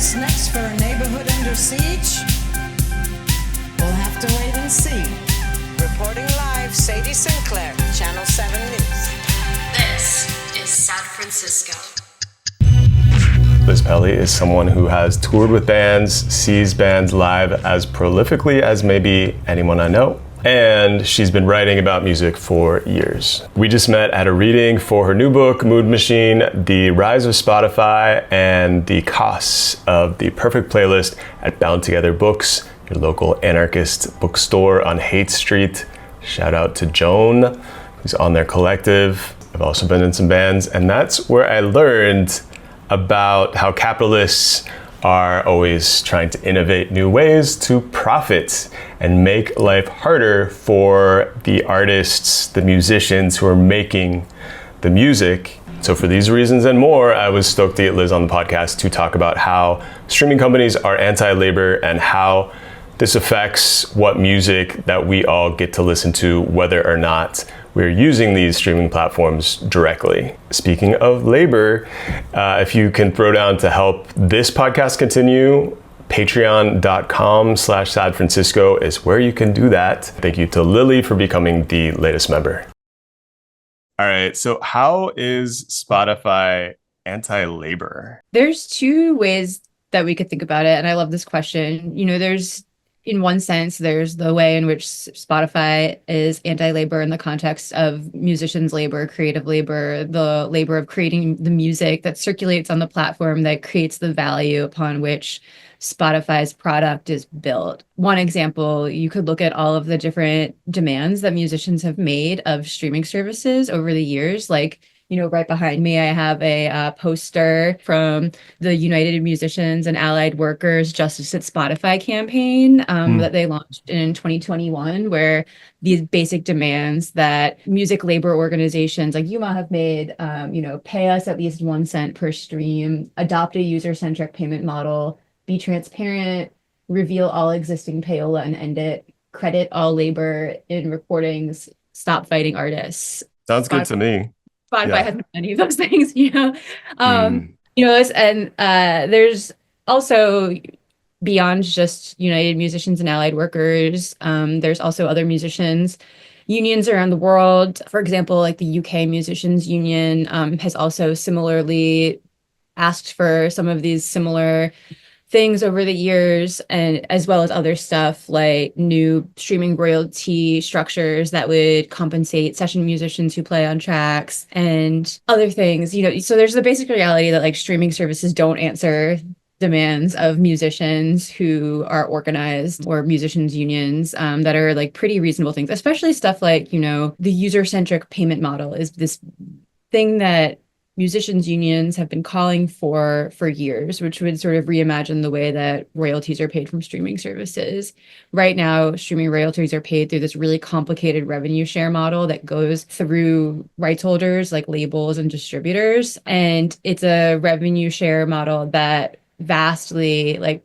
What's next for a neighborhood under siege? We'll have to wait and see. Reporting live, Sadie Sinclair, Channel 7 News. This is San Francisco. Liz Pelly is someone who has toured with bands, sees bands live as prolifically as maybe anyone I know. And she's been writing about music for years. We just met at a reading for her new book, Mood Machine, The Rise of Spotify and the Costs of the Perfect Playlist at Bound Together Books, your local anarchist bookstore on Haight Street. Shout out to Joan, who's on their collective. I've also been in some bands, and that's where I learned about how capitalists are always trying to innovate new ways to profit and make life harder for the artists, the musicians who are making the music. So for these reasons and more, I was stoked to get Liz on the podcast to talk about how streaming companies are anti-labor and how this affects what music that we all get to listen to, whether or not we're using these streaming platforms directly. Speaking of labor, if you can throw down to help this podcast continue, patreon.com/sadfrancisco is where you can do that. Thank you to Lily for becoming the latest member. All right, so how is Spotify anti-labor? There's two ways that we could think about it, and I love this question. In one sense, there's the way in which Spotify is anti-labor in the context of musicians' labor, creative labor, the labor of creating the music that circulates on the platform that creates the value upon which Spotify's product is built. One example, you could look at all of the different demands that musicians have made of streaming services over the years. Right behind me, I have a poster from the United Musicians and Allied Workers Justice at Spotify campaign that they launched in 2021, where these basic demands that music labor organizations like UMA have made, pay us at least 1 cent per stream, adopt a user-centric payment model, be transparent, reveal all existing payola and end it, credit all labor in recordings, stop fighting artists. Sounds good to me. Spotify has many of those things, there's also, beyond just United Musicians and Allied Workers, there's also other musicians unions around the world. For example, like the UK Musicians Union has also similarly asked for some of these similar things over the years, and as well as other stuff like new streaming royalty structures that would compensate session musicians who play on tracks and other things. So there's the basic reality that streaming services don't answer demands of musicians who are organized, or musicians unions that are pretty reasonable things, especially stuff like, the user-centric payment model is this thing that musicians unions have been calling for years, which would sort of reimagine the way that royalties are paid from streaming services. Right now, streaming royalties are paid through this really complicated revenue share model that goes through rights holders like labels and distributors. And it's a revenue share model that vastly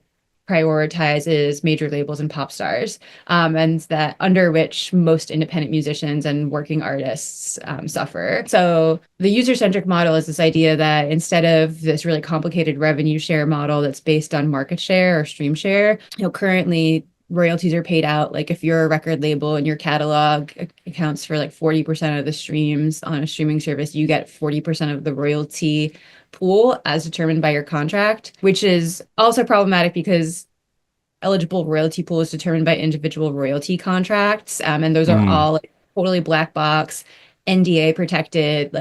prioritizes major labels and pop stars, and that under which most independent musicians and working artists suffer. So the user-centric model is this idea that instead of this really complicated revenue share model that's based on market share or stream share, currently royalties are paid out. If you're a record label and your catalog accounts for 40% of the streams on a streaming service, you get 40% of the royalty pool as determined by your contract, which is also problematic because eligible royalty pool is determined by individual royalty contracts. And those are all totally black box, NDA protected.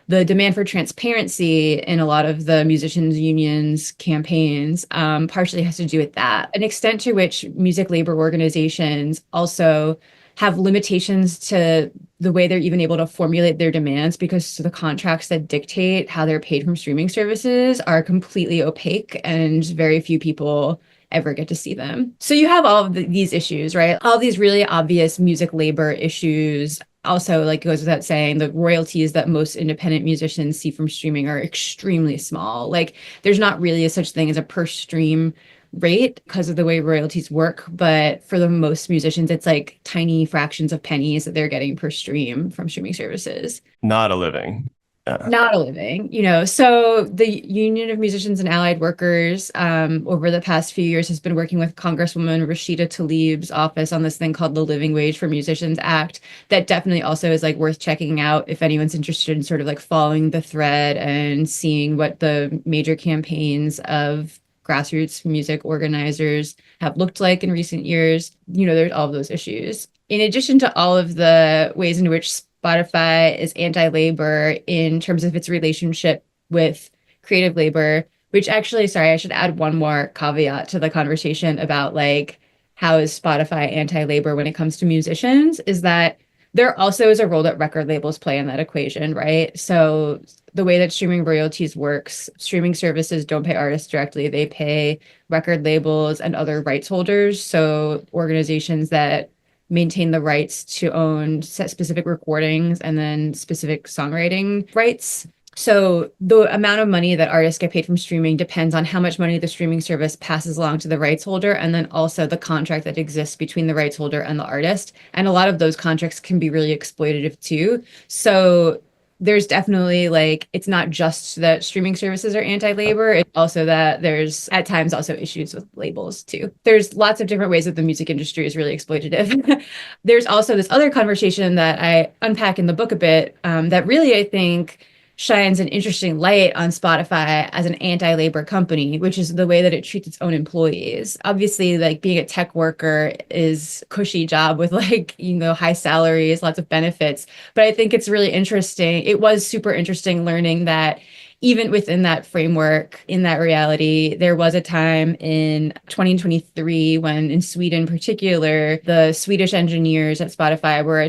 The demand for transparency in a lot of the musicians unions campaigns partially has to do with that. An extent to which music labor organizations also have limitations to the way they're even able to formulate their demands, because the contracts that dictate how they're paid from streaming services are completely opaque and very few people ever get to see them. So you have all of these issues, right? All these really obvious music labor issues. Also, it goes without saying, the royalties that most independent musicians see from streaming are extremely small. There's not really a such thing as a per stream rate because of the way royalties work, but for the most musicians, it's tiny fractions of pennies that they're getting per stream from streaming services. Not a living. not a living, So the Union of Musicians and Allied Workers, over the past few years, has been working with Congresswoman Rashida Tlaib's office on this thing called the Living Wage for Musicians Act. That definitely also is like worth checking out if anyone's interested in sort of like following the thread and seeing what the major campaigns of grassroots music organizers have looked like in recent years. There's all of those issues. In addition to all of the ways in which Spotify is anti-labor in terms of its relationship with creative labor, which actually, sorry, I should add one more caveat to the conversation about like how is Spotify anti-labor when it comes to musicians, is that there also is a role that record labels play in that equation, right? So the way that streaming royalties works, streaming services don't pay artists directly. They pay record labels and other rights holders. So organizations that maintain the rights to own specific recordings and then specific songwriting rights. So the amount of money that artists get paid from streaming depends on how much money the streaming service passes along to the rights holder, and then also the contract that exists between the rights holder and the artist. And a lot of those contracts can be really exploitative too. So there's definitely like, it's not just that streaming services are anti-labor, it's also that there's at times also issues with labels too. There's lots of different ways that the music industry is really exploitative. There's also this other conversation that I unpack in the book a bit, that really, I think, shines an interesting light on Spotify as an anti-labor company, which is the way that it treats its own employees. Obviously, like being a tech worker is a cushy job with like, high salaries, lots of benefits. But I think it's really interesting. It was super interesting learning that even within that framework, in that reality, there was a time in 2023 when, in Sweden in particular, the Swedish engineers at Spotify were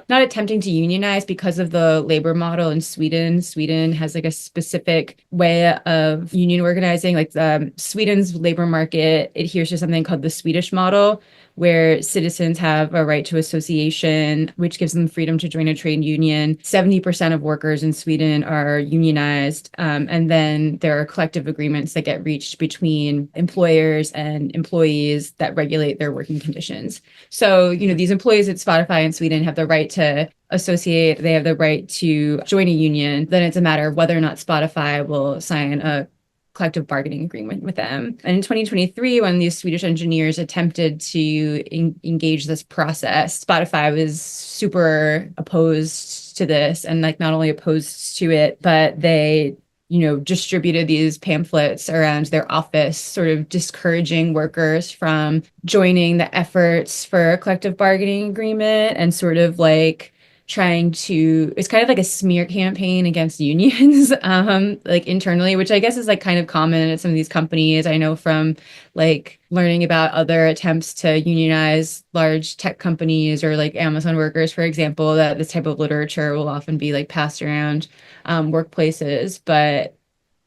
not attempting to unionize because of the labor model in Sweden. Sweden has like a specific way of union organizing. Like Sweden's labor market adheres to something called the Swedish model, where citizens have a right to association, which gives them freedom to join a trade union. 70% of workers in Sweden are unionized. And then there are collective agreements that get reached between employers and employees that regulate their working conditions. So, these employees at Spotify in Sweden have the right to associate, they have the right to join a union. Then it's a matter of whether or not Spotify will sign a collective bargaining agreement with them. And in 2023, when these Swedish engineers attempted to engage this process, Spotify was super opposed to this, and like not only opposed to it, but they distributed these pamphlets around their office, sort of discouraging workers from joining the efforts for a collective bargaining agreement, and sort of like it's kind of like a smear campaign against unions, like internally, which I guess is like kind of common at some of these companies. I know from like learning about other attempts to unionize large tech companies or like Amazon workers, for example, that this type of literature will often be like passed around workplaces. But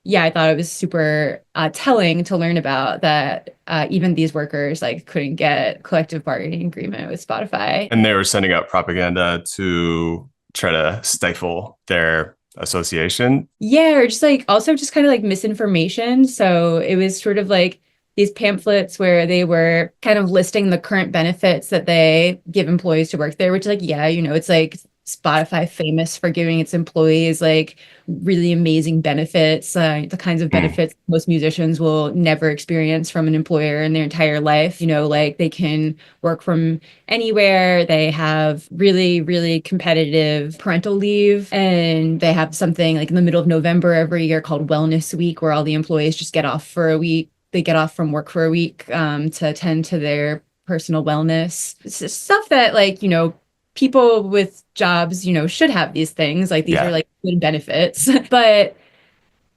yeah, I thought it was super telling to learn about that. Even these workers like couldn't get collective bargaining agreement with Spotify. And they were sending out propaganda to try to stifle their association. Yeah, or just like also just kind of like misinformation. So it was sort of like these pamphlets where they were kind of listing the current benefits that they give employees to work there, which like, yeah, it's like Spotify famous for giving its employees like really amazing benefits, the kinds of benefits most musicians will never experience from an employer in their entire life. Like they can work from anywhere. They have really, really competitive parental leave, and they have something like in the middle of November every year called Wellness Week, where all the employees just get off for a week. They get off from work for a week to attend to their personal wellness. It's just stuff that like, people with jobs, should have these things. Like these are like good benefits. But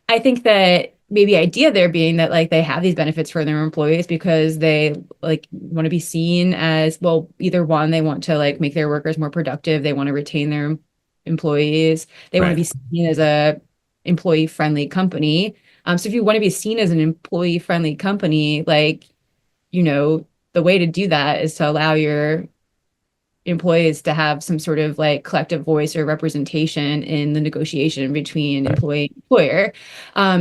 I think that maybe idea there being that like they have these benefits for their employees because they like want to be seen as, well, either one, they want to like make their workers more productive. They want to retain their employees. They want to be seen as a employee friendly company. So if you want to be seen as an employee friendly company, like, the way to do that is to allow your employees to have some sort of like collective voice or representation in the negotiation between employee and employer.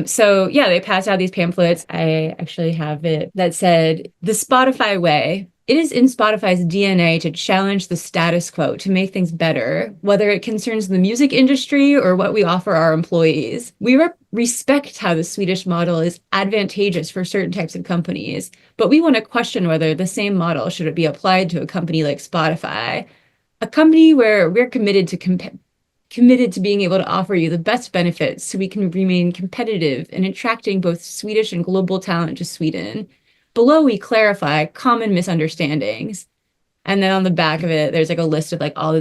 So yeah, they passed out these pamphlets. I actually have it that said, "The Spotify way It is in Spotify's DNA to challenge the status quo, to make things better, whether it concerns the music industry or what we offer our employees. We respect how the Swedish model is advantageous for certain types of companies, but we want to question whether the same model should be applied to a company like Spotify, a company where we're committed to being able to offer you the best benefits so we can remain competitive in attracting both Swedish and global talent to Sweden. Below, we clarify common misunderstandings. And then on the back of it, there's like a list of like all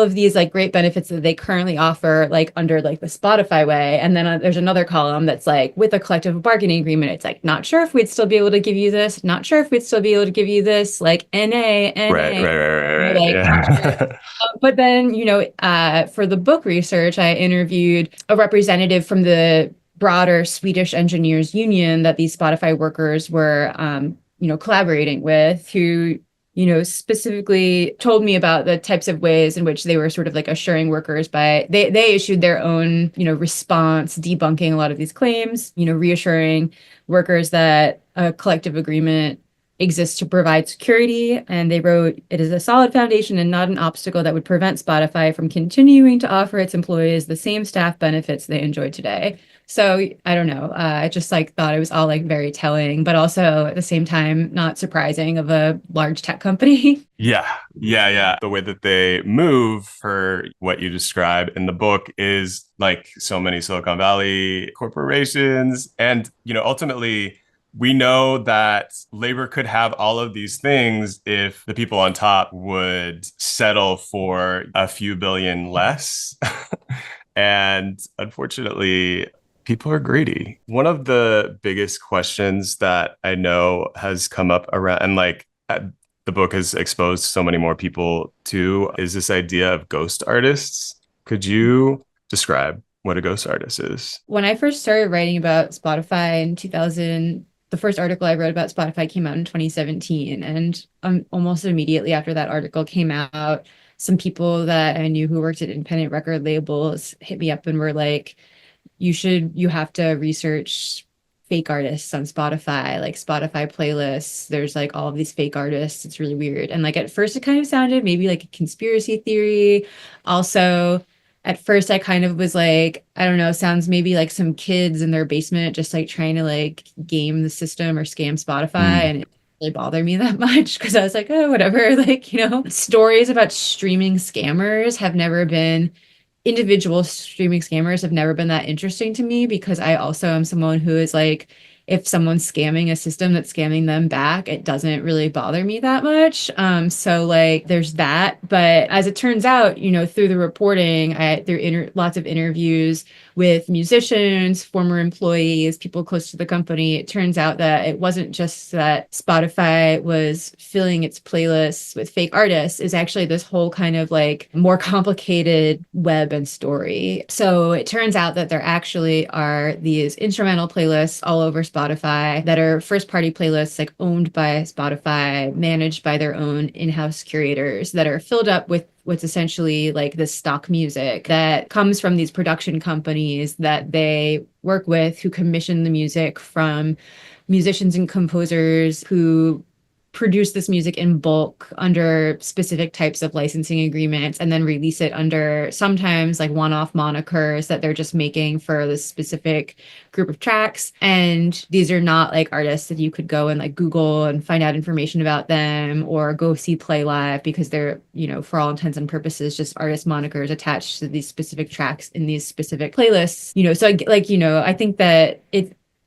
of these like great benefits that they currently offer like under like the Spotify way. And then there's another column that's like with a collective bargaining agreement. It's like, not sure if we'd still be able to give you this, not sure if we'd still be able to give you this, like NA. Right. Like, Yeah. but then, for the book research, I interviewed a representative from the broader Swedish Engineers Union that these Spotify workers were, collaborating with, who, specifically told me about the types of ways in which they were sort of like assuring workers by they issued their own, response, debunking a lot of these claims, reassuring workers that a collective agreement exists to provide security. And they wrote, it is a solid foundation and not an obstacle that would prevent Spotify from continuing to offer its employees the same staff benefits they enjoy today. So I don't know. I just like thought it was all like very telling, but also at the same time, not surprising of a large tech company. Yeah. The way that they move for what you describe in the book is like so many Silicon Valley corporations. And, ultimately, we know that labor could have all of these things if the people on top would settle for a few billion less. And unfortunately, people are greedy. One of the biggest questions that I know has come up around, and like the book has exposed so many more people to, is this idea of ghost artists. Could you describe what a ghost artist is? When I first started writing about Spotify in 2000, the first article I wrote about Spotify came out in 2017. And almost immediately after that article came out, some people that I knew who worked at independent record labels hit me up and were like, you have to research fake artists on Spotify, like Spotify playlists. There's like all of these fake artists. It's really weird. And like at first it kind of sounded maybe like a conspiracy theory. Also, at first I kind of was like, I don't know, sounds maybe like some kids in their basement just like trying to like game the system or scam Spotify. And it didn't really bother me that much because I was like, oh, whatever. Like, stories about streaming scammers have never been individual streaming scammers have never been that interesting to me because I also am someone who is like, if someone's scamming a system that's scamming them back, it doesn't really bother me that much. So like there's that. But as it turns out, through the reporting, lots of interviews with musicians, former employees, people close to the company, it turns out that it wasn't just that Spotify was filling its playlists with fake artists, is actually this whole kind of like more complicated web and story. So it turns out that there actually are these instrumental playlists all over Spotify that are first party playlists like owned by Spotify, managed by their own in-house curators that are filled up with what's essentially like the stock music that comes from these production companies that they work with, who commission the music from musicians and composers who produce this music in bulk under specific types of licensing agreements and then release it under sometimes like one-off monikers that they're just making for this specific group of tracks. And these are not like artists that you could go and like Google and find out information about them or go see play live, because they're, for all intents and purposes, just artist monikers attached to these specific tracks in these specific playlists. So I think that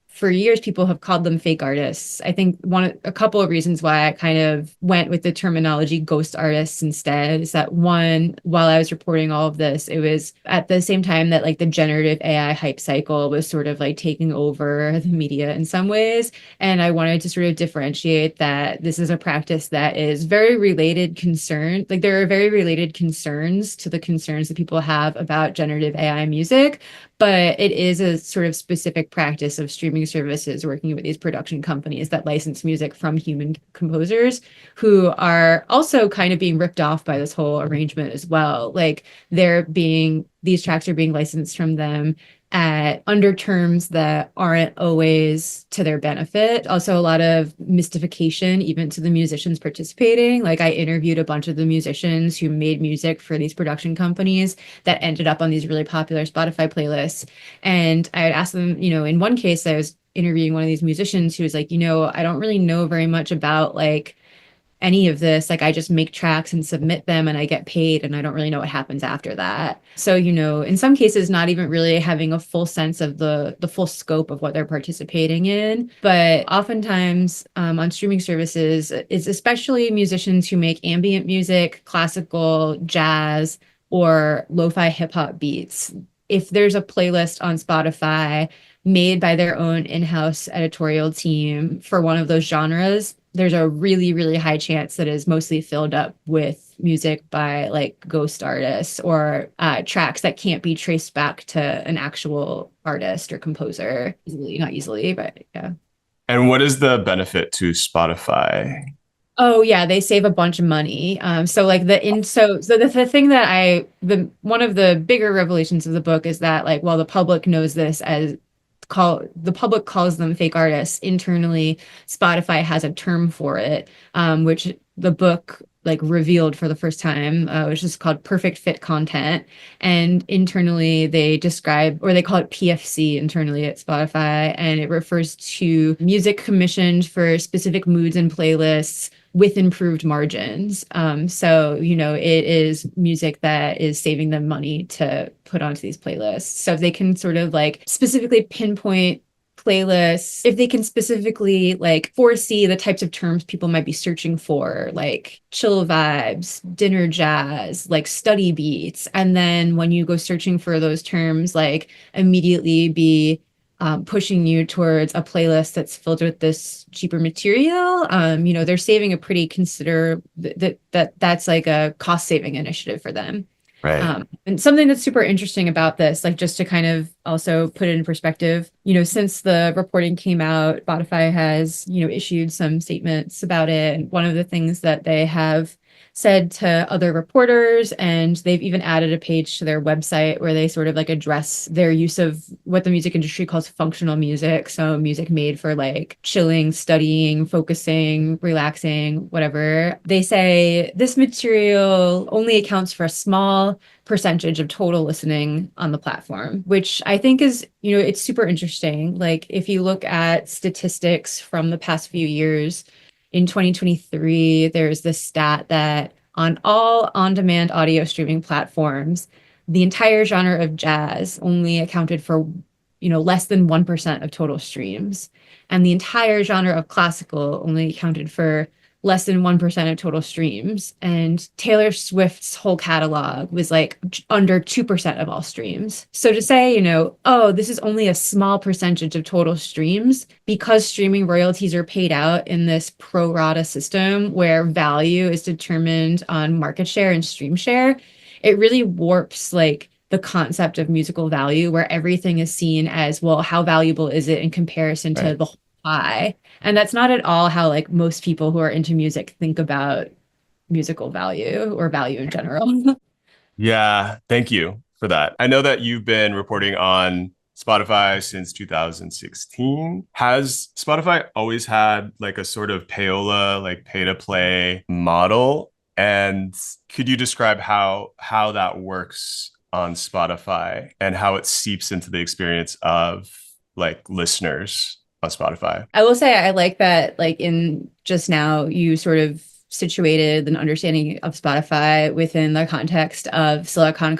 for years, people have called them fake artists. I think a couple of reasons why I kind of went with the terminology ghost artists instead is that, one, while I was reporting all of this, it was at the same time that like the generative AI hype cycle was sort of like taking over the media in some ways. And I wanted to sort of differentiate that this is a practice that is very related concern. Like there are very related concerns to the concerns that people have about generative AI music, but it is a sort of specific practice of streaming services working with these production companies that license music from human composers who are also kind of being ripped off by this whole arrangement as well. Like these tracks are being licensed from them at under terms that aren't always to their benefit. Also, a lot of mystification, even to the musicians participating. Like, I interviewed a bunch of the musicians who made music for these production companies that ended up on these really popular Spotify playlists. And I would ask them, in one case, I was interviewing one of these musicians who was like, I don't really know very much about like any of this. Like, I just make tracks and submit them and I get paid, and I don't really know what happens after that. So, in some cases, not even really having a full sense of the full scope of what they're participating in. But oftentimes on streaming services, it's especially musicians who make ambient music, classical, jazz, or lo-fi hip hop beats. If there's a playlist on Spotify made by their own in-house editorial team for one of those genres, there's a really, really high chance that is mostly filled up with music by like ghost artists or tracks that can't be traced back to an actual artist or composer easily, not easily, but yeah. And what is the benefit to Spotify? Oh yeah, they save a bunch of money. So like the thing that the one of the bigger revelations of the book is that like, well, the public knows this as the public calls them fake artists. Internally, Spotify has a term for it, which the book like revealed for the first time, which is called perfect fit content. And internally they describe, or they call it PFC internally at Spotify, and it refers to music commissioned for specific moods and playlists with improved margins. So, it is music that is saving them money to put onto these playlists. So if they can sort of like specifically pinpoint playlists, if they can specifically like foresee the types of terms people might be searching for, like chill vibes, dinner jazz, like study beats, and then when you go searching for those terms, like immediately be pushing you towards a playlist that's filled with this cheaper material, they're saving a pretty that's like a cost saving initiative for them. Right. And something that's super interesting about this, like just to kind of also put it in perspective, since the reporting came out, Spotify has, issued some statements about it. And one of the things that they have said to other reporters, and they've even added a page to their website where they sort of like address their use of what the music industry calls functional music. So music made for like chilling, studying, focusing, relaxing, whatever. They say this material only accounts for a small percentage of total listening on the platform, which I think is, it's super interesting. Like if you look at statistics from the past few years, in 2023, there's this stat that on all on-demand audio streaming platforms, the entire genre of jazz only accounted for, less than 1% of total streams. And the entire genre of classical only accounted for less than 1% of total streams. And Taylor Swift's whole catalog was like under 2% of all streams. So to say, oh, this is only a small percentage of total streams because streaming royalties are paid out in this pro rata system where value is determined on market share and stream share, it really warps like the concept of musical value, where everything is seen as, well, how valuable is it in comparison to the whole pie? And that's not at all how like most people who are into music think about musical value or value in general. Yeah, thank you for that. I know that you've been reporting on Spotify since 2016. Has Spotify always had like a sort of payola, like pay to play model? And could you describe how that works on Spotify and how it seeps into the experience of like listeners on Spotify? I will say I like that, like in just now, you sort of situated an understanding of Spotify within the context of Silicon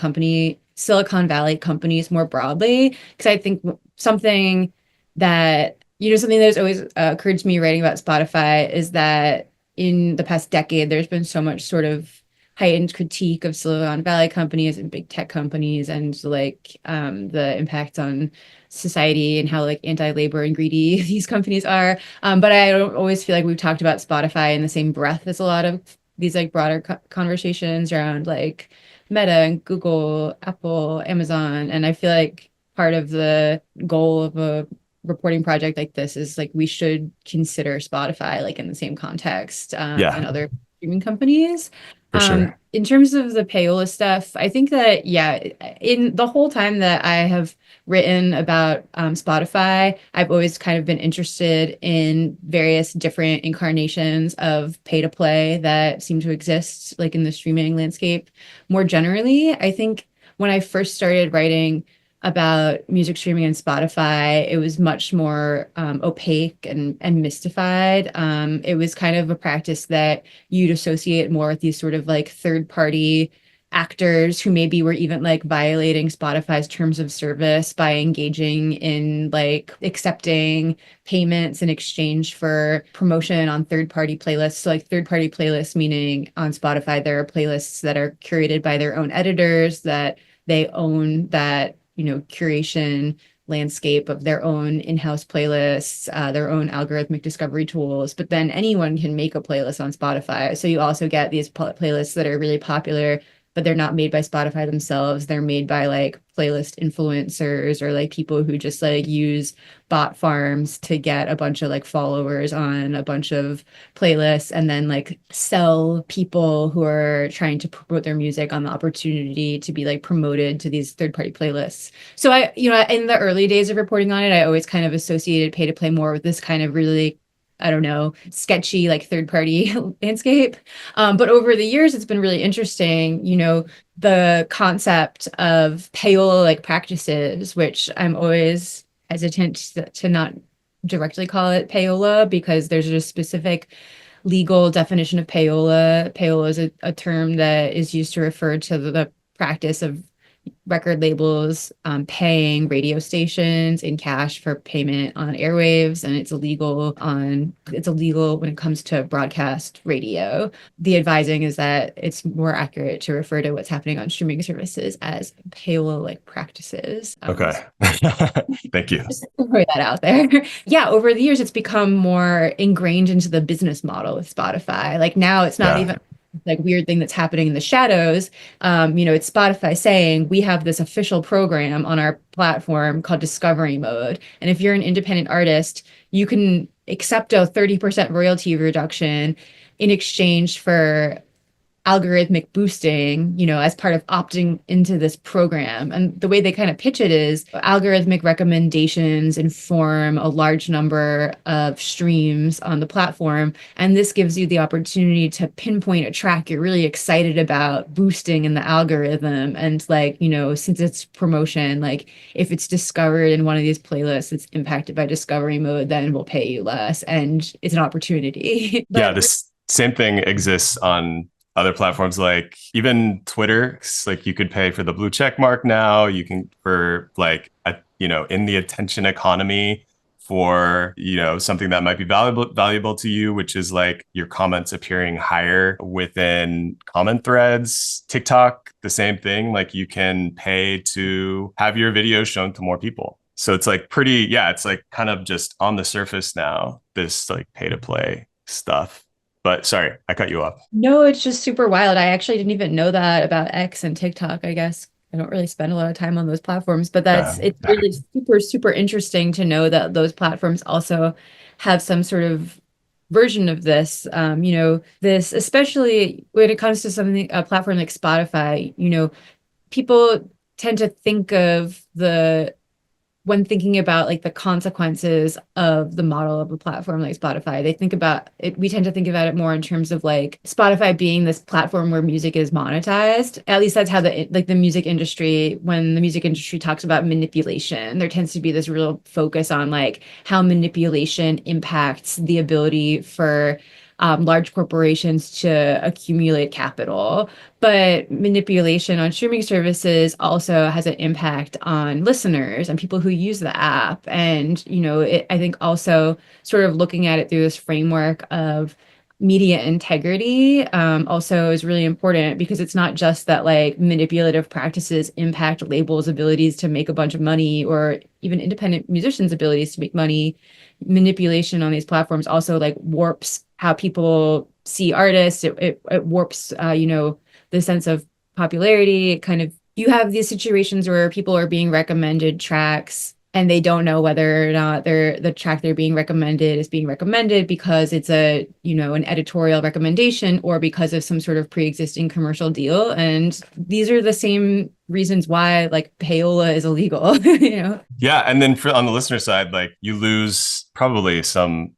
Valley companies more broadly. Because I think something that has always occurred to me writing about Spotify is that in the past decade, there's been so much sort of heightened critique of Silicon Valley companies and big tech companies, and like the impact on society and how like anti-labor and greedy these companies are. But I don't always feel like we've talked about Spotify in the same breath as a lot of these like broader conversations around like Meta and Google, Apple, Amazon. And I feel like part of the goal of a reporting project like this is like we should consider Spotify like in the same context, and other streaming companies. For sure. In terms of the payola stuff, I think that, yeah, in the whole time that I have written about Spotify, I've always kind of been interested in various different incarnations of pay to play that seem to exist like in the streaming landscape. More generally, I think when I first started writing about music streaming and Spotify, it was much more opaque and mystified. It was kind of a practice that you'd associate more with these sort of like third party actors who maybe were even like violating Spotify's terms of service by engaging in like accepting payments in exchange for promotion on third party playlists. So like third party playlists, meaning on Spotify, there are playlists that are curated by their own editors, that they own that, curation landscape of their own in-house playlists, their own algorithmic discovery tools, but then anyone can make a playlist on Spotify. So you also get these playlists that are really popular, but they're not made by Spotify themselves. They're made by like playlist influencers or like people who just like use bot farms to get a bunch of like followers on a bunch of playlists and then like sell people who are trying to promote their music on the opportunity to be like promoted to these third-party playlists. So in the early days of reporting on it, I always kind of associated pay to play more with this kind of really, I don't know, sketchy like third party landscape. But over the years, it's been really interesting, the concept of payola like practices, which I'm always hesitant to not directly call it payola because there's a specific legal definition of payola. Payola is a term that is used to refer to the practice of record labels paying radio stations in cash for payment on airwaves, and it's illegal when it comes to broadcast radio. The advising is that it's more accurate to refer to what's happening on streaming services as payola-like practices. Okay. Thank you. Just to throw that out there. Yeah, over the years, it's become more ingrained into the business model with Spotify. Like now it's not even like weird thing that's happening in the shadows. It's Spotify saying we have this official program on our platform called Discovery Mode. And if you're an independent artist, you can accept a 30% royalty reduction in exchange for algorithmic boosting, as part of opting into this program. And the way they kind of pitch it is algorithmic recommendations inform a large number of streams on the platform. And this gives you the opportunity to pinpoint a track you're really excited about boosting in the algorithm. And like, since it's promotion, like if it's discovered in one of these playlists that's impacted by Discovery Mode, then we'll pay you less. And it's an opportunity. Yeah, this same thing exists on other platforms, like even Twitter. Like you could pay for the blue check mark now. You can for like in the attention economy for something that might be valuable to you, which is like your comments appearing higher within comment threads. TikTok, the same thing. Like you can pay to have your video shown to more people. So it's like it's like kind of just on the surface now, this like pay to play stuff. But sorry, I cut you off. No, it's just super wild. I actually didn't even know that about X and TikTok, I guess. I don't really spend a lot of time on those platforms, but it's really super, super interesting to know that those platforms also have some sort of version of this. This, especially when it comes to a platform like Spotify, people tend to think of when thinking about like the consequences of the model of a platform like Spotify, they think about it. We tend to think about it more in terms of like Spotify being this platform where music is monetized. At least that's how the music industry, when the music industry talks about manipulation, there tends to be this real focus on like how manipulation impacts the ability for large corporations to accumulate capital. But manipulation on streaming services also has an impact on listeners and people who use the app. And, I think also sort of looking at it through this framework of media integrity also is really important, because it's not just that like manipulative practices impact labels' abilities to make a bunch of money or even independent musicians' abilities to make money. Manipulation on these platforms also like warps how people see artists. It warps, the sense of popularity. It kind of, you have these situations where people are being recommended tracks and they don't know whether or not the track they're being recommended is being recommended because it's a, an editorial recommendation or because of some sort of pre-existing commercial deal. And these are the same reasons why like payola is illegal, Yeah, and then on the listener side, like you lose probably some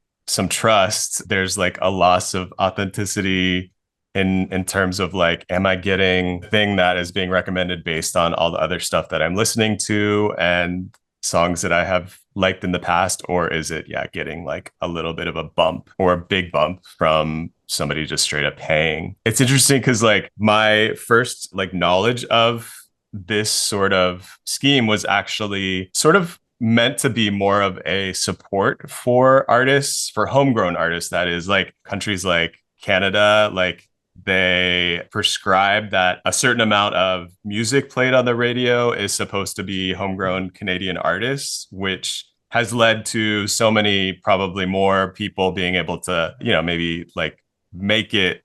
trust. There's like a loss of authenticity in terms of like, am I getting the thing that is being recommended based on all the other stuff that I'm listening to and songs that I have liked in the past, or is it getting like a little bit of a bump or a big bump from somebody just straight up paying? It's interesting because like my first like knowledge of this sort of scheme was actually sort of meant to be more of a support for artists, for homegrown artists. That is, like countries like Canada, like they prescribe that a certain amount of music played on the radio is supposed to be homegrown Canadian artists, which has led to so many, probably more people being able to, maybe like make it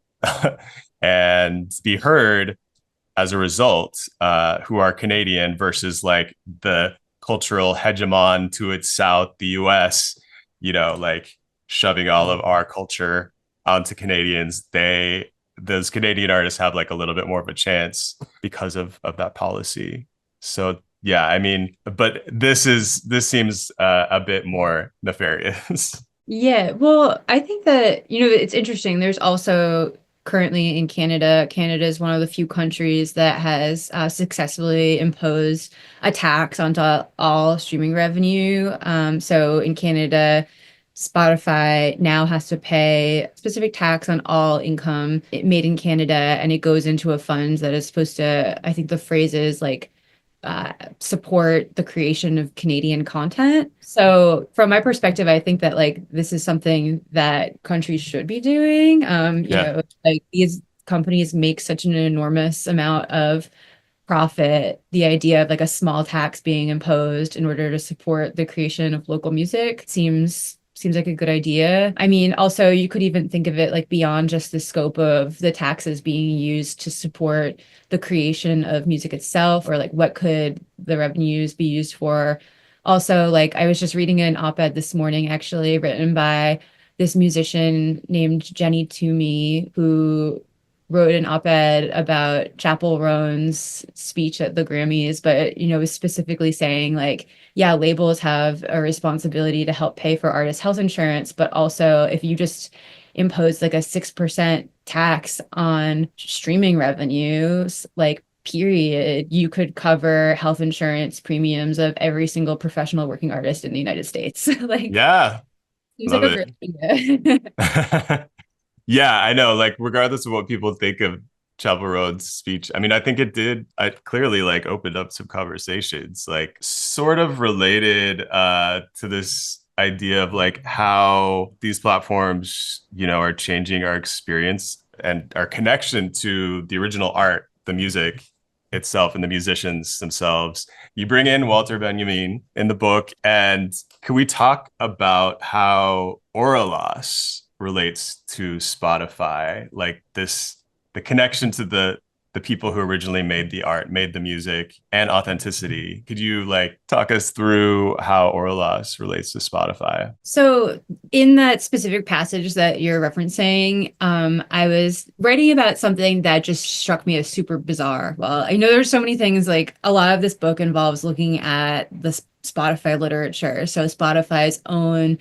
and be heard as a result, who are Canadian versus like the cultural hegemon to its south, the US, like shoving all of our culture onto Canadians. Those Canadian artists have like a little bit more of a chance because of that policy. So yeah, I mean, but this seems a bit more nefarious. Yeah, well, I think that, it's interesting. There's also currently in Canada is one of the few countries that has successfully imposed a tax onto all streaming revenue. So in Canada, Spotify now has to pay specific tax on all income made in Canada, and it goes into a fund that is supposed to, I think the phrase is like, support the creation of Canadian content. So from my perspective, I think that like this is something that countries should be doing. Like these companies make such an enormous amount of profit. The idea of like a small tax being imposed in order to support the creation of local music seems like a good idea. I mean, also you could even think of it like beyond just the scope of the taxes being used to support the creation of music itself, or like what could the revenues be used for. Also, like I was just reading an op-ed this morning actually written by this musician named Jenny Toomey, who wrote an op-ed about Chappell Roan's speech at the Grammys, but was specifically saying like, yeah, labels have a responsibility to help pay for artists' health insurance, but also if you just impose like a 6% tax on streaming revenues, like period, you could cover health insurance premiums of every single professional working artist in the United States. Like, Yeah, seems like love a great idea. it. Yeah, I know. Like, regardless of what people think of Chapel Road's speech, I mean, I think it clearly like opened up some conversations, like sort of related to this idea of like how these platforms, are changing our experience and our connection to the original art, the music itself and the musicians themselves. You bring in Walter Benjamin in the book, and can we talk about how Estolas relates to Spotify, like the connection to the people who originally made the art, made the music, and authenticity? Could you like talk us through how Estolas relates to Spotify? So, in that specific passage that you're referencing, I was writing about something that just struck me as super bizarre. Well, I know there's so many things, like a lot of this book involves looking at the Spotify literature. So, Spotify's own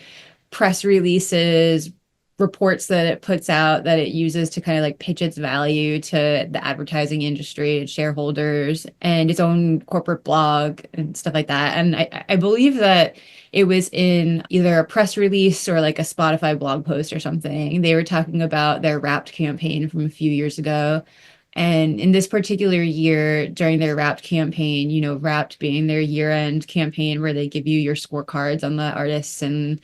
press releases, reports that it puts out that it uses to kind of like pitch its value to the advertising industry and shareholders, and its own corporate blog and stuff like that. And I believe that it was in either a press release or like a Spotify blog post or something. They were talking about their Wrapped campaign from a few years ago. And in this particular year, during their Wrapped campaign, Wrapped being their year-end campaign where they give you your scorecards on the artists and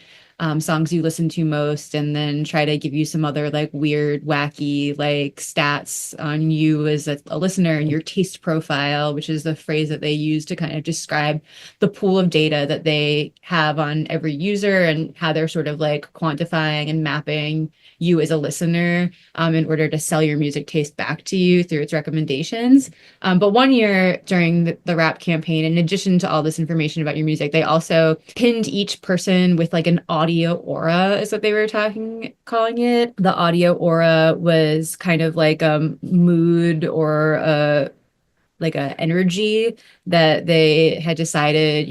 songs you listen to most, and then try to give you some other like weird, wacky like stats on you as a listener and your taste profile, which is the phrase that they use to kind of describe the pool of data that they have on every user and how they're sort of like quantifying and mapping you as a listener in order to sell your music taste back to you through its recommendations. But one year during the rap campaign, in addition to all this information about your music, they also pinned each person with like an audio aura, is what they were calling it. The audio aura was kind of like a mood or like a energy that they had decided,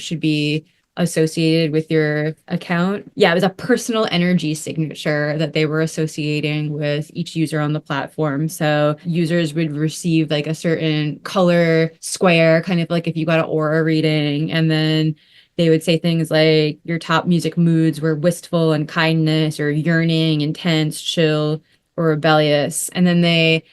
should be associated with your account. Yeah, it was a personal energy signature that they were associating with each user on the platform. So users would receive like a certain color square, kind of like if you got an aura reading, and then they would say things like your top music moods were wistful and kindness, or yearning, intense, chill, or rebellious. And then they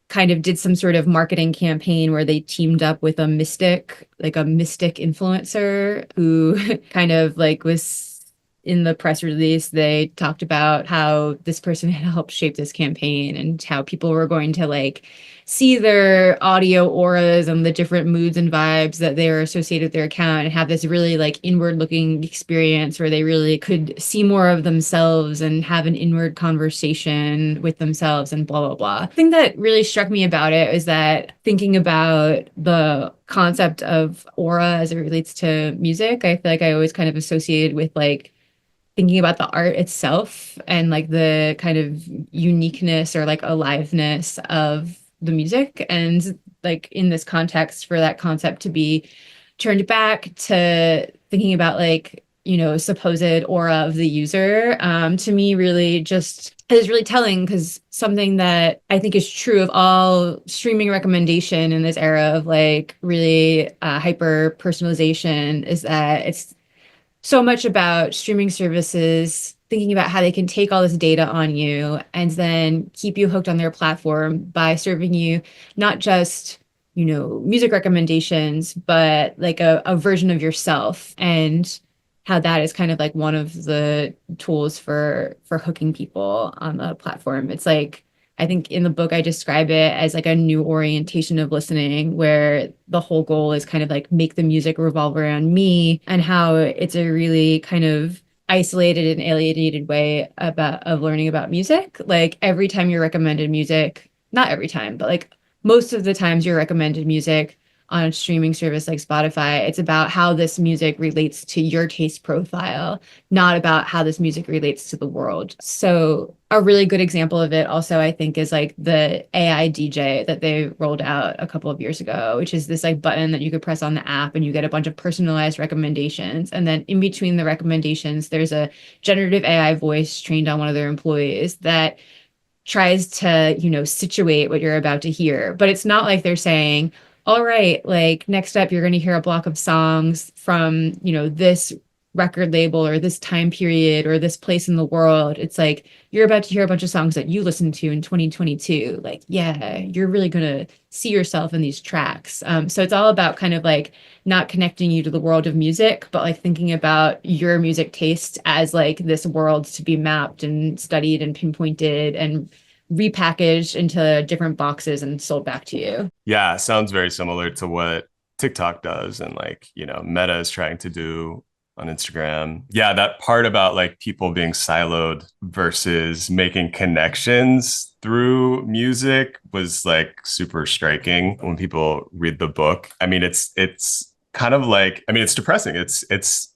kind of did some sort of marketing campaign where they teamed up with a mystic influencer who kind of like was in the press release. They talked about how this person had helped shape this campaign and how people were going to like see their audio auras and the different moods and vibes that they were associated with their account and have this really like inward looking experience where they really could see more of themselves and have an inward conversation with themselves and blah, blah, blah. The thing that really struck me about it is that thinking about the concept of aura as it relates to music, I feel like I always kind of associated with like thinking about the art itself and like the kind of uniqueness or like aliveness of the music. And like in this context, for that concept to be turned back to thinking about like, supposed aura of the user, to me really just is really telling, because something that I think is true of all streaming recommendation in this era of like really hyper personalization is that it's so much about streaming services thinking about how they can take all this data on you and then keep you hooked on their platform by serving you not just, music recommendations, but like a version of yourself, and how that is kind of like one of the tools for hooking people on the platform. It's like, I think in the book, I describe it as like a new orientation of listening, where the whole goal is kind of like make the music revolve around me, and how it's a really kind of isolated and alienated way of learning about music. Like every time you're recommended music, not every time, but like most of the times you're recommended music on a streaming service like Spotify, it's about how this music relates to your taste profile, not about how this music relates to the world. So a really good example of it also, I think, is like the AI DJ that they rolled out a couple of years ago, which is this like button that you could press on the app and you get a bunch of personalized recommendations. And then in between the recommendations, there's a generative AI voice trained on one of their employees that tries to, situate what you're about to hear. But it's not like they're saying, all right, like next up, you're going to hear a block of songs from, this record label or this time period or this place in the world. It's like, you're about to hear a bunch of songs that you listened to in 2022. Like, yeah, you're really going to see yourself in these tracks. So it's all about kind of like not connecting you to the world of music, but like thinking about your music taste as like this world to be mapped and studied and pinpointed and repackaged into different boxes and sold back to you. Yeah, sounds very similar to what TikTok does and like, Meta is trying to do on Instagram. Yeah, that part about like people being siloed versus making connections through music was like super striking when people read the book. I mean, it's kind of like, I mean, it's depressing. It's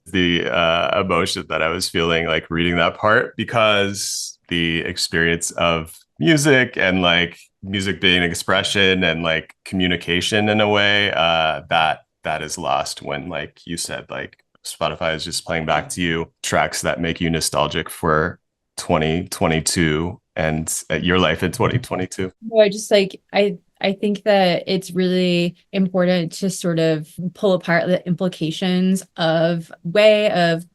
the emotion that I was feeling like reading that part, because the experience of music and like music being expression and like communication in a way that is lost when, like you said, like Spotify is just playing back to you tracks that make you nostalgic for 2022 and your life in 2022. No, I just like I think that it's really important to sort of pull apart the implications of way of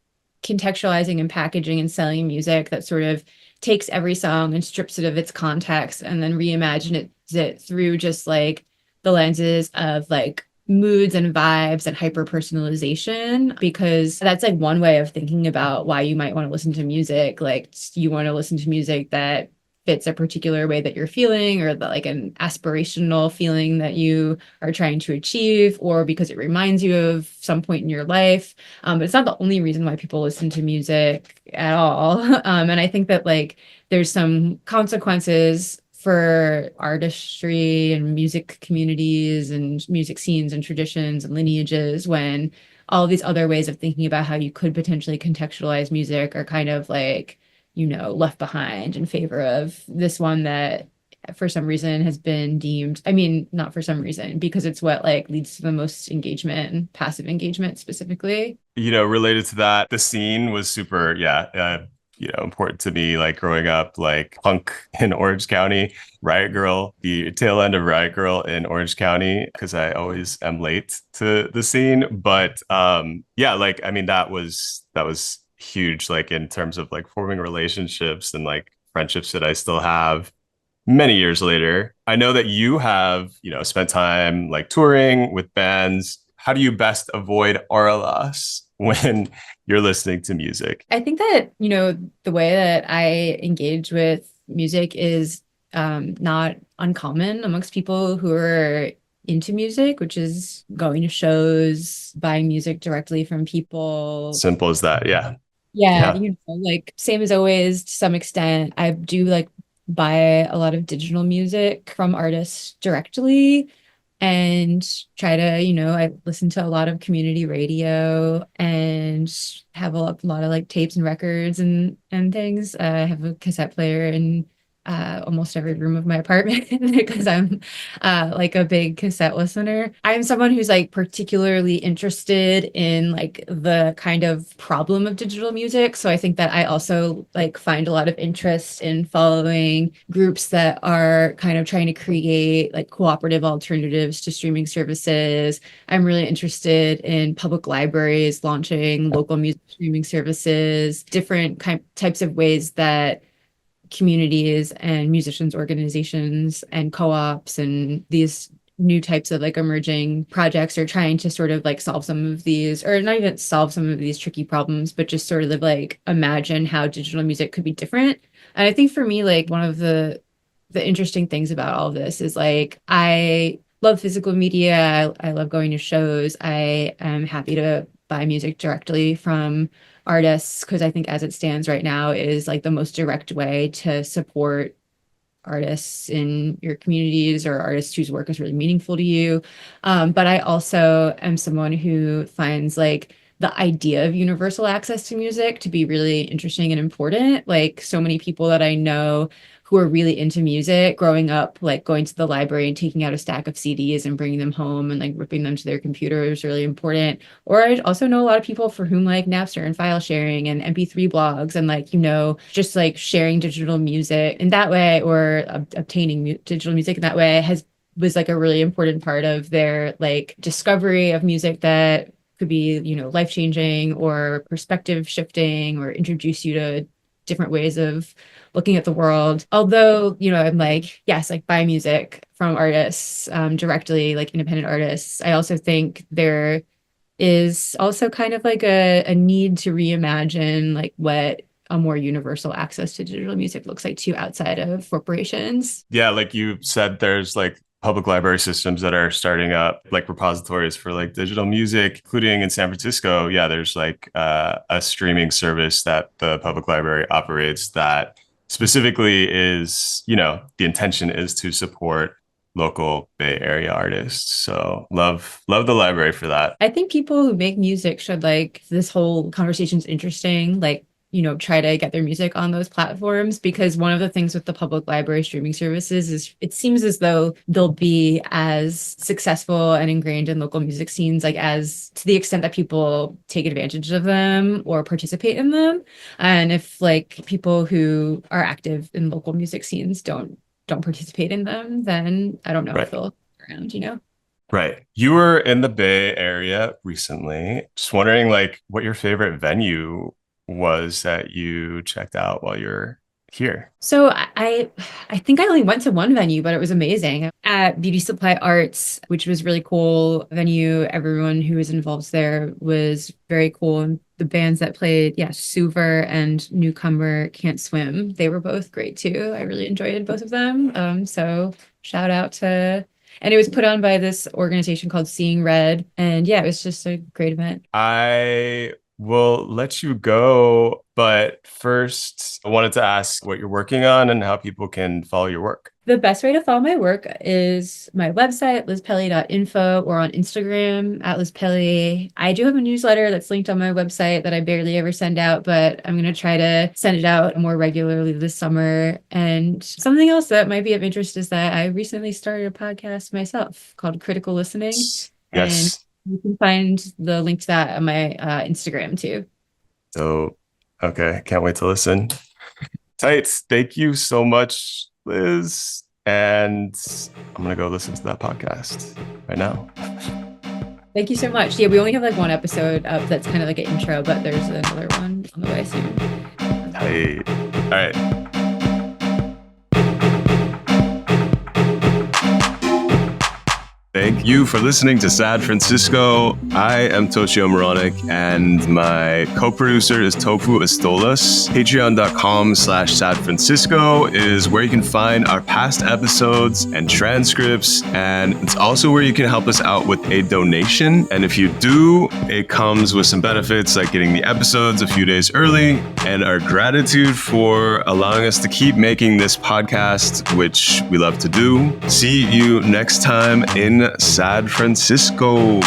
contextualizing and packaging and selling music that sort of takes every song and strips it of its context and then reimagines it through just like the lenses of like moods and vibes and hyper personalization, because that's like one way of thinking about why you might want to listen to music. Like you want to listen to music that fits a particular way that you're feeling, or that like an aspirational feeling that you are trying to achieve, or because it reminds you of some point in your life. But it's not the only reason why people listen to music at all. And I think that like there's some consequences for artistry and music communities and music scenes and traditions and lineages when all these other ways of thinking about how you could potentially contextualize music are kind of like, left behind in favor of this one that for some reason has been deemed, I mean, not for some reason, because it's what like leads to the most engagement and passive engagement specifically. Related to that, the scene was super, yeah, important to me, like growing up, like punk in Orange County, Riot Girl, the tail end of Riot Girl in Orange County, because I always am late to the scene. But yeah, like I mean, that was huge, like in terms of like forming relationships and like friendships that I still have many years later. I know that you have, spent time like touring with bands. How do you best avoid RLS when you're listening to music? I think that, the way that I engage with music is not uncommon amongst people who are into music, which is going to shows, buying music directly from people. Simple as that. Yeah. Yeah, Yeah. like same as always, to some extent. I do like buy a lot of digital music from artists directly and try to, I listen to a lot of community radio and have a lot of like tapes and records and things. I have a cassette player in almost every room of my apartment because I'm like a big cassette listener. I'm someone who's like particularly interested in like the kind of problem of digital music. So I think that I also like find a lot of interest in following groups that are kind of trying to create like cooperative alternatives to streaming services. I'm really interested in public libraries launching local music streaming services, different types of ways that communities and musicians organizations and co-ops and these new types of like emerging projects are trying to sort of like solve some of these, or not even solve some of these tricky problems, but just sort of like imagine how digital music could be different. And I think for me, like one of the interesting things about all of this is like I love physical media. I love going to shows. I am happy to buy music directly from artists because I think as it stands right now is like the most direct way to support artists in your communities or artists whose work is really meaningful to you. But I also am someone who finds like the idea of universal access to music to be really interesting and important. Like so many people that I know who are really into music growing up, like going to the library and taking out a stack of CDs and bringing them home and like ripping them to their computer is really important. Or I also know a lot of people for whom like Napster and file sharing and MP3 blogs and like, just like sharing digital music in that way or obtaining digital music in that way was like a really important part of their like discovery of music that could be, life-changing or perspective shifting or introduce you to different ways of looking at the world. Although, I'm like, yes, like buy music from artists directly, like independent artists. I also think there is also kind of like a need to reimagine like what a more universal access to digital music looks like too outside of corporations. Yeah, like you said, there's like public library systems that are starting up, like repositories for like digital music, including in San Francisco. Yeah, there's like a streaming service that the public library operates that specifically is, the intention is to support local Bay Area artists. So love the library for that. I think people who make music should like this whole conversation's interesting, like try to get their music on those platforms because one of the things with the public library streaming services is it seems as though they'll be as successful and ingrained in local music scenes, like as to the extent that people take advantage of them or participate in them. And if like people who are active in local music scenes don't participate in them, then I don't know if Right. they'll around. Right. You were in the Bay Area recently. Just wondering like what your favorite venue was that you checked out while you're here. So I think I only went to one venue, but it was amazing. at Beauty Supply Arts, which was really cool venue. Everyone who was involved there was very cool. And the bands that played, yeah, Suver and Newcomer Can't Swim, they were both great too. I really enjoyed both of them. So shout out to, and it was put on by this organization called Seeing Red. And yeah, it was just a great event. I will let you go, but first I wanted to ask what you're working on and how people can follow your work. The best way to follow my work is my website, lizpelly.info, or on Instagram at lizpelly. I do have a newsletter that's linked on my website that I barely ever send out, but I'm going to try to send it out more regularly this summer. And something else that might be of interest is that I recently started a podcast myself called Critical Listening. Yes. And you can find the link to that on my Instagram too. So, okay. Can't wait to listen. Tights. Thank you so much, Liz. And I'm going to go listen to that podcast right now. Thank you so much. Yeah, we only have like one episode up that's kind of like an intro, but there's another one on the way soon. Tight. All right. Thank you for listening to Sad Francisco. I am Toshio Meronek, and my co-producer is Tofu Estolas. Patreon.com/Sad Francisco is where you can find our past episodes and transcripts, and it's also where you can help us out with a donation. And if you do, it comes with some benefits like getting the episodes a few days early, and our gratitude for allowing us to keep making this podcast, which we love to do. See you next time in Sad Francisco.